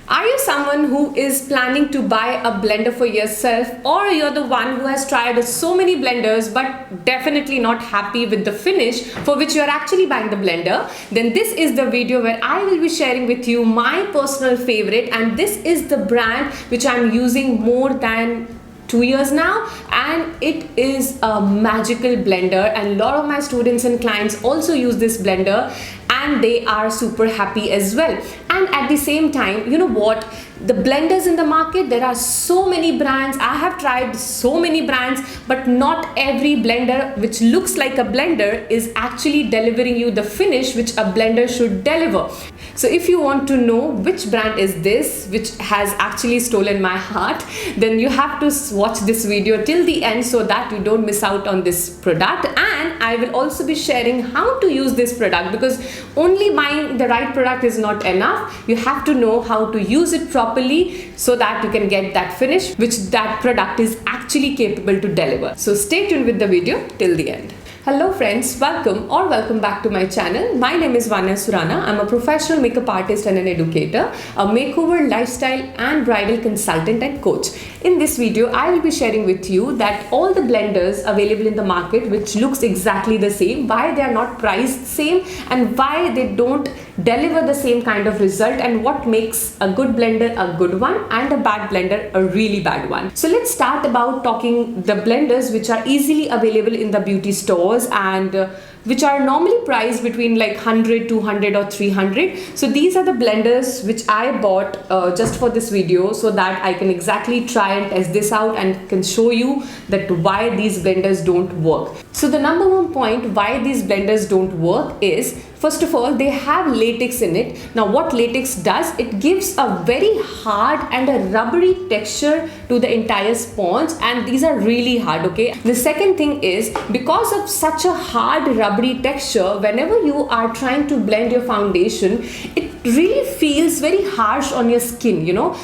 Are you someone who is planning to buy a blender for yourself, or you're the one who has tried so many blenders but definitely not happy with the finish for which you're actually buying the blender? Then this is the video where I will be sharing with you my personal favorite, and this is the brand which I'm using more than 2 years now, and it is a magical blender, and a lot of my students and clients also use this blender and they are super happy as well. And at the same time, you know what, the blenders in the market, there are so many brands. I have tried so many brands, but not every blender which looks like a blender is actually delivering you the finish which a blender should deliver. So if you want to know which brand is this which has actually stolen my heart, then you have to watch this video till the end so that you don't miss out on this product. And I will also be sharing how to use this product, because only buying the right product is not enough. You have to know how to use it properly so that you can get that finish which that product is actually capable to deliver. So stay tuned with the video till the end. Hello friends, welcome back to my channel. My name is Vanya Surana. I'm a professional makeup artist and an educator, a makeover, lifestyle and bridal consultant and coach. In this video, I will be sharing with you that all the blenders available in the market which looks exactly the same, why they are not priced same, and why they don't deliver the same kind of result, and what makes a good blender a good one and a bad blender a really bad one. So let's start about talking the blenders which are easily available in the beauty stores and which are normally priced between like 100, 200 or 300. So these are the blenders which I bought just for this video, so that I can exactly try and test this out and can show you that why these blenders don't work. So the number one point why these blenders don't work is, first of all, they have latex in it. Now what latex does, it gives a very hard and a rubbery texture to the entire sponge, and these are really hard, okay? The second thing is, because of such a hard rubbery texture, whenever you are trying to blend your foundation, it really feels very harsh on your skin, you know?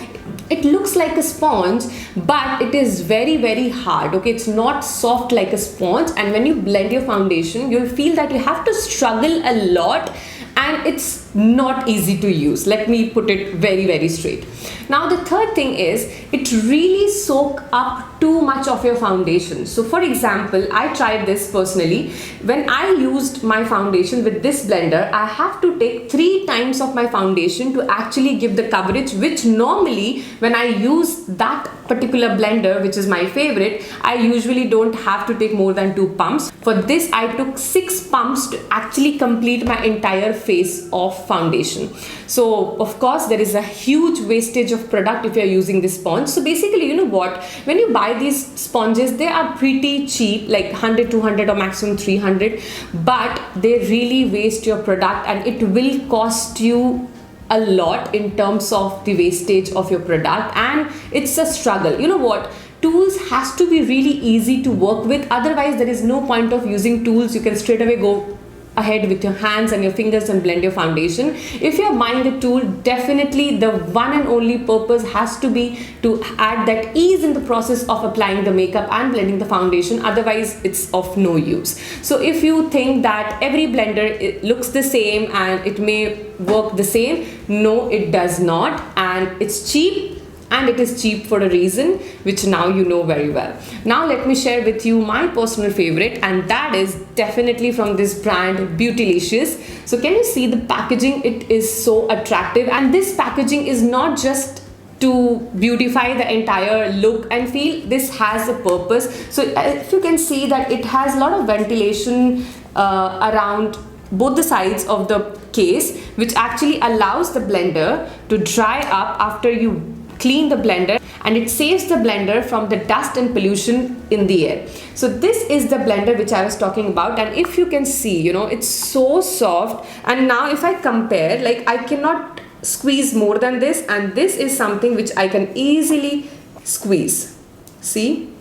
It looks like a sponge, but it is very hard, okay? It's not soft like a sponge, and when you blend your foundation, you'll feel that you have to struggle a lot and it's not easy to use. Let me put it very straight. Now the third thing is, it really soaks up too much of your foundation. So for example, I tried this personally. When I used my foundation with this blender, I have to take 3 times of my foundation to actually give the coverage, which normally when I use that particular blender, which is my favorite, I usually don't have to take more than 2 pumps. For this, I took 6 pumps to actually complete my entire face of foundation. So of course there is a huge wastage of product if you're using this sponge. So basically, you know what, when you buy these sponges, they are pretty cheap, like 100, 200 or maximum 300, but they really waste your product and it will cost you a lot in terms of the wastage of your product, and it's a struggle. You know what, tools has to be really easy to work with, otherwise there is no point of using tools. You can straight away go ahead with your hands and your fingers and blend your foundation. If you're buying the tool, definitely the one and only purpose has to be to add that ease in the process of applying the makeup and blending the foundation, otherwise it's of no use. So if you think that every blender it looks the same and it may work the same, no, it does not, and it's cheap. And it is cheap for a reason, which now you know very well. Now let me share with you my personal favorite, and that is definitely from this brand, Beautylicious. So can you see the packaging? It is so attractive, and this packaging is not just to beautify the entire look and feel. This has a purpose. So if you can see that it has a lot of ventilation around both the sides of the case, which actually allows the blender to dry up after you clean the blender, and it saves the blender from the dust and pollution in the air. So this is the blender which I was talking about, and if you can see, you know, it's so soft. And now if I compare, like, I cannot squeeze more than this, and this is something which I can easily squeeze. See,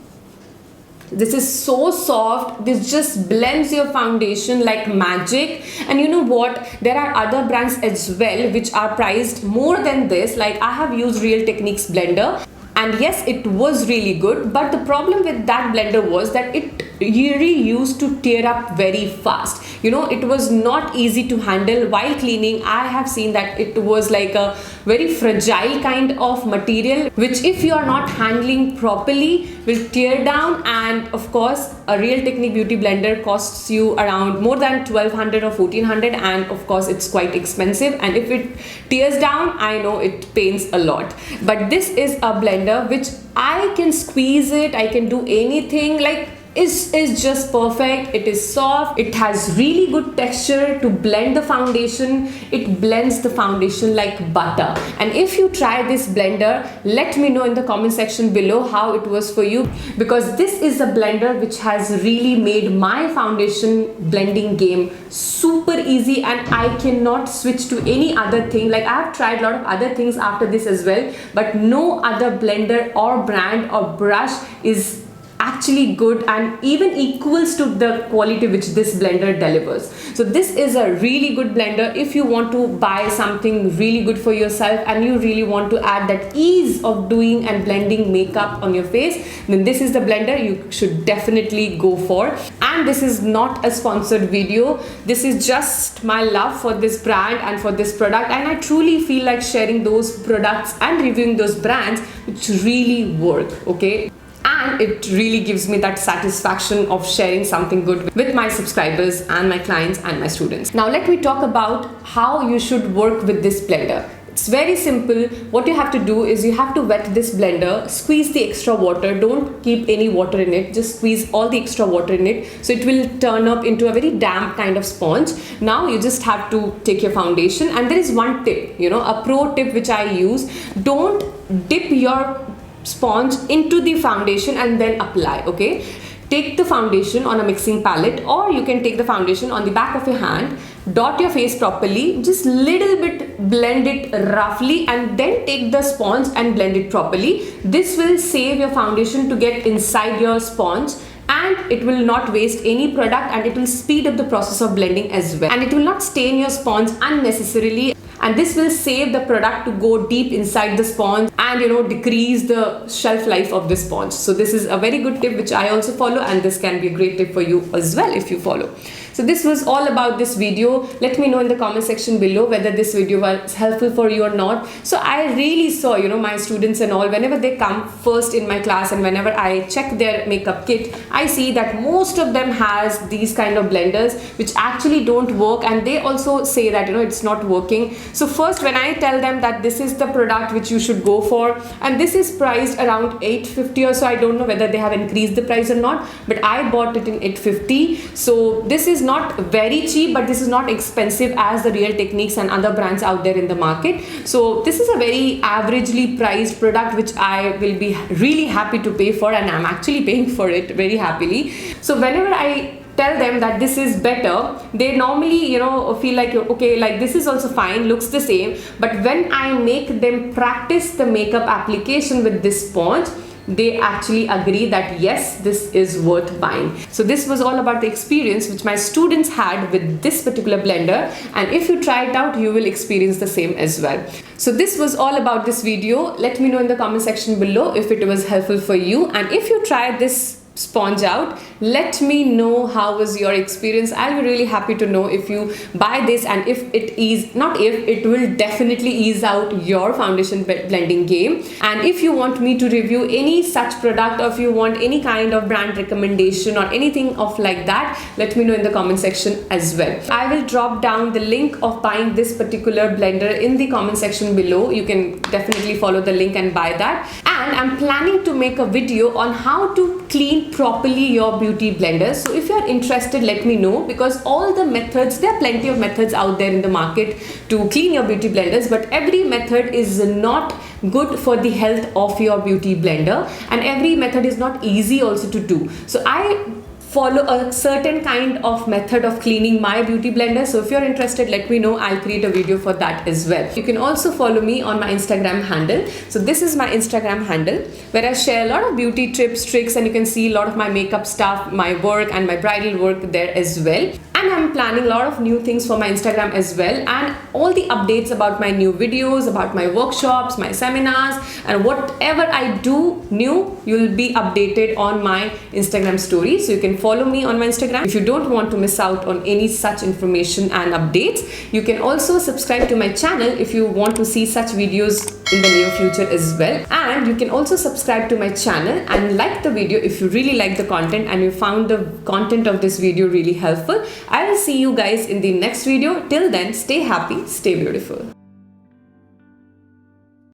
this is so soft. This just blends your foundation like magic. And you know what, there are other brands as well which are priced more than this. Like, I have used Real Techniques blender, and yes, it was really good, but the problem with that blender was that it really used to tear up very fast. You know, it was not easy to handle while cleaning. I have seen that it was like a very fragile kind of material, which if you are not handling properly will tear down. And of course, a Real Technique beauty blender costs you around more than 1200 or 1400, and of course it's quite expensive, and if it tears down, I know it pains a lot. But this is a blender which I can squeeze it, I can do anything, like is just perfect. It is soft, it has really good texture to blend the foundation. It blends the foundation like butter. And if you try this blender, let me know in the comment section below how it was for you, because this is a blender which has really made my foundation blending game super easy, and I cannot switch to any other thing. Like I have tried a lot of other things after this as well, but no other blender or brand or brush is actually good and even equals to the quality which this blender delivers. So this is a really good blender if you want to buy something really good for yourself and you really want to add that ease of doing and blending makeup on your face, then this is the blender you should definitely go for. And this is not a sponsored video, this is just my love for this brand and for this product, and I truly feel like sharing those products and reviewing those brands which really work, okay? And it really gives me that satisfaction of sharing something good with my subscribers and my clients and my students. Now let me talk about how you should work with this blender. It's very simple. What you have to do is you have to wet this blender, squeeze the extra water, don't keep any water in it, just squeeze all the extra water in it, so it will turn up into a very damp kind of sponge. Now you just have to take your foundation, and there is one tip, you know, a pro tip which I use: don't dip your sponge into the foundation and then apply, okay? Take the foundation on a mixing palette, or you can take the foundation on the back of your hand, dot your face properly, just little bit blend it roughly, and then take the sponge and blend it properly. This will save your foundation to get inside your sponge, and it will not waste any product, and it will speed up the process of blending as well, and it will not stain your sponge unnecessarily. And this will save the product to go deep inside the sponge and, you know, decrease the shelf life of the sponge. So this is a very good tip which I also follow, and this can be a great tip for you as well if you follow. So this was all about this video. Let me know in the comment section below whether this video was helpful for you or not. So I really saw, you know, my students and all, whenever they come first in my class and whenever I check their makeup kit, I see that most of them has these kind of blenders which actually don't work, and they also say that, you know, it's not working. So first, when I tell them that this is the product which you should go for, and this is priced around 850 or so, I don't know whether they have increased the price or not, but I bought it in 850. So this is not very cheap, but this is not expensive as the Real Techniques and other brands out there in the market. So this is a very averagely priced product which I will be really happy to pay for, and I'm actually paying for it very happily. So whenever I tell them that this is better, they normally, you know, feel like, okay, like this is also fine, looks the same. But when I make them practice the makeup application with this sponge, they actually agree that yes, this is worth buying. So this was all about the experience which my students had with this particular blender, and if you try it out, you will experience the same as well. So this was all about this video. Let me know in the comment section below if it was helpful for you, and if you tried this sponge out, let me know how was your experience. I'll be really happy to know if you buy this, and if it is not, if it will definitely ease out your foundation blending game. And if you want me to review any such product, or if you want any kind of brand recommendation or anything of like that, let me know in the comment section as well. I will drop down the link of buying this particular blender in the comment section below. You can definitely follow the link and buy that. And I'm planning to make a video on how to clean properly your beauty blender. So if you're interested, let me know, because all the methods, there are plenty of methods out there in the market to clean your beauty blenders, but every method is not good for the health of your beauty blender, and every method is not easy also to do. So I follow a certain kind of method of cleaning my beauty blender. So if you're interested, let me know. I'll create a video for that as well. You can also follow me on my Instagram handle. So this is my Instagram handle where I share a lot of beauty tips, tricks, and you can see a lot of my makeup stuff, my work and my bridal work there as well. And and I'm planning a lot of new things for my Instagram as well, and all the updates about my new videos, about my workshops, my seminars, and whatever I do new, you'll be updated on my Instagram story. So you can follow me on my Instagram. If you don't want to miss out on any such information and updates, you can also subscribe to my channel if you want to see such videos in the near future as well. And you can also subscribe to my channel and like the video if you really like the content and you found the content of this video really helpful. I will see you guys in the next video. Till then, stay happy, stay beautiful.